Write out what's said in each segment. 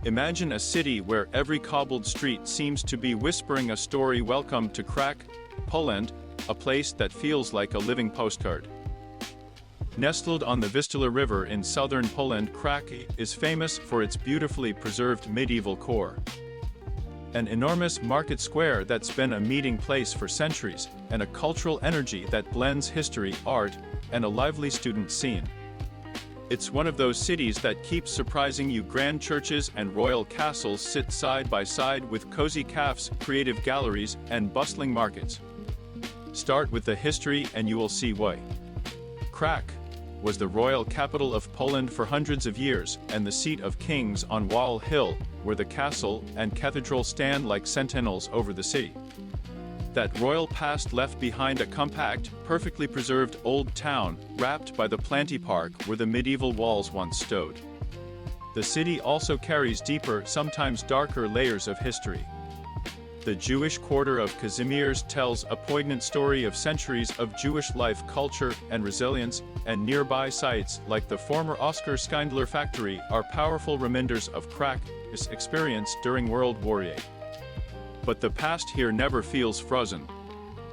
Imagine a city where every cobbled street seems to be whispering a story. Welcome to Kraków, Poland, a place that feels like a living postcard. Nestled on the Vistula River in southern Poland, Kraków is famous for its beautifully preserved medieval core. An enormous market square that's been a meeting place for centuries, and a cultural energy that blends history, art, and a lively student scene. It's one of those cities that keeps surprising you. Grand churches and royal castles sit side by side with cozy cafes, creative galleries, and bustling markets. Start with the history and you will see why. Kraków was the royal capital of Poland for hundreds of years, and the seat of kings on Wawel Hill, where the castle and cathedral stand like sentinels over the city. That royal past left behind a compact, perfectly preserved old town, wrapped by the Planty Park where the medieval walls once stood. The city also carries deeper, sometimes darker layers of history. The Jewish quarter of Kazimierz tells a poignant story of centuries of Jewish life, culture, and resilience, and nearby sites like the former Oskar Schindler factory are powerful reminders of Krakow's experience during World War II. But the past here never feels frozen.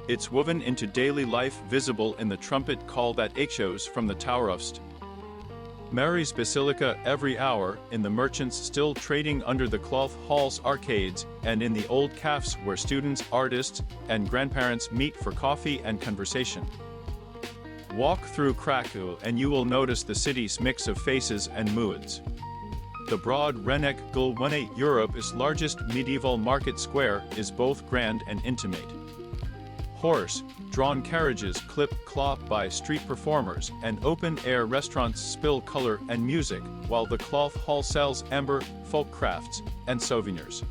It's woven into daily life, visible in the trumpet call that echoes from the Tower of St. Mary's Basilica every hour, in the merchants still trading under the cloth hall's arcades, and in the old cafes where students, artists, and grandparents meet for coffee and conversation. Walk through Kraków and you will notice the city's mix of faces and moods. The broad Rynek, Główny, Europe's largest medieval market square, is both grand and intimate. Horse-drawn carriages clip cloth by street performers, and open-air restaurants spill color and music, while the cloth hall sells amber, folk crafts, and souvenirs.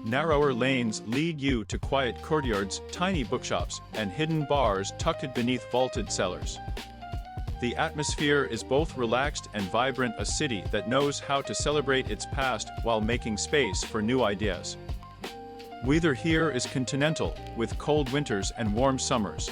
Narrower lanes lead you to quiet courtyards, tiny bookshops, and hidden bars tucked beneath vaulted cellars. The atmosphere is both relaxed and vibrant, a city that knows how to celebrate its past while making space for new ideas. Weather here is continental, with cold winters and warm summers.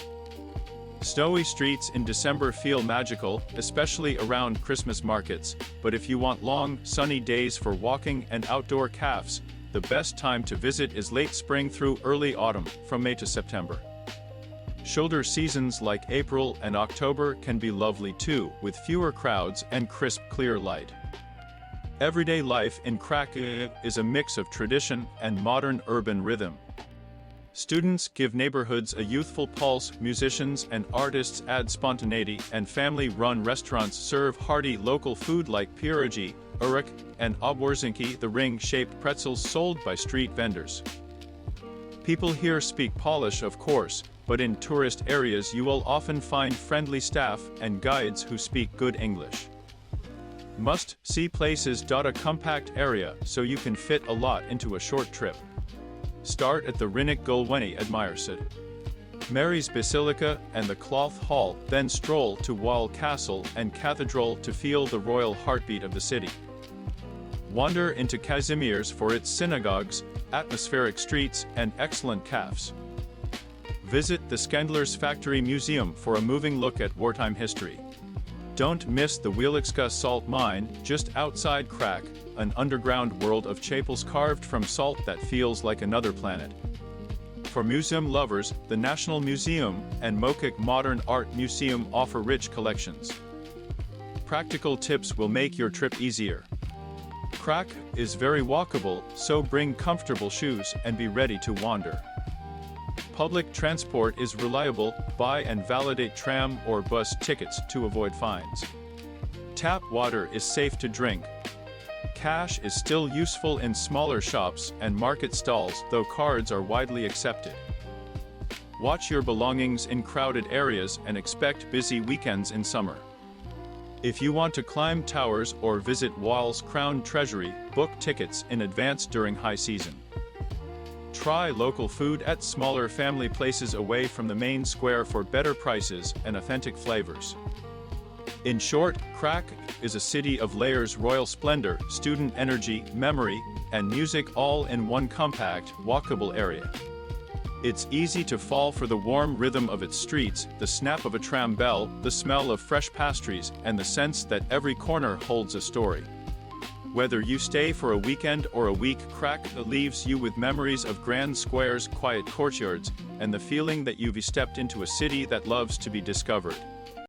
Snowy streets in December feel magical, especially around Christmas markets, but if you want long, sunny days for walking and outdoor cafes, the best time to visit is late spring through early autumn, from May to September. Shoulder seasons like April and October can be lovely too, with fewer crowds and crisp, clear light. Everyday life in Kraków is a mix of tradition and modern urban rhythm. Students give neighborhoods a youthful pulse, musicians and artists add spontaneity, and family-run restaurants serve hearty local food like pierogi, urek, and obworzinki, the ring-shaped pretzels sold by street vendors. People here speak Polish, of course, but in tourist areas you will often find friendly staff and guides who speak good English. Must-see places. A compact area so you can fit a lot into a short trip. Start at the Rynek, Główny, admire St. Mary's Basilica and the Cloth Hall, then stroll to Wawel Castle and Cathedral to feel the royal heartbeat of the city. Wander into Kazimierz for its synagogues, atmospheric streets, and excellent cafes. Visit the Schindler's Factory Museum for a moving look at wartime history. Don't miss the Wieliczka salt mine, just outside Kraków, an underground world of chapels carved from salt that feels like another planet. For museum lovers, the National Museum and Mokoc Modern Art Museum offer rich collections. Practical tips will make your trip easier. Kraków is very walkable, so bring comfortable shoes and be ready to wander. Public transport is reliable, buy and validate tram or bus tickets to avoid fines. Tap water is safe to drink. Cash is still useful in smaller shops and market stalls, though cards are widely accepted. Watch your belongings in crowded areas and expect busy weekends in summer. If you want to climb towers or visit Wawel's Crown Treasury, book tickets in advance during high season. Try local food at smaller family places away from the main square for better prices and authentic flavors. In short, Kraków is a city of layers: royal splendor, student energy, memory, and music, all in one compact, walkable area. It's easy to fall for the warm rhythm of its streets, the snap of a tram bell, the smell of fresh pastries, and the sense that every corner holds a story. Whether you stay for a weekend or a week, Kraków leaves you with memories of grand squares, quiet courtyards, and the feeling that you've stepped into a city that loves to be discovered.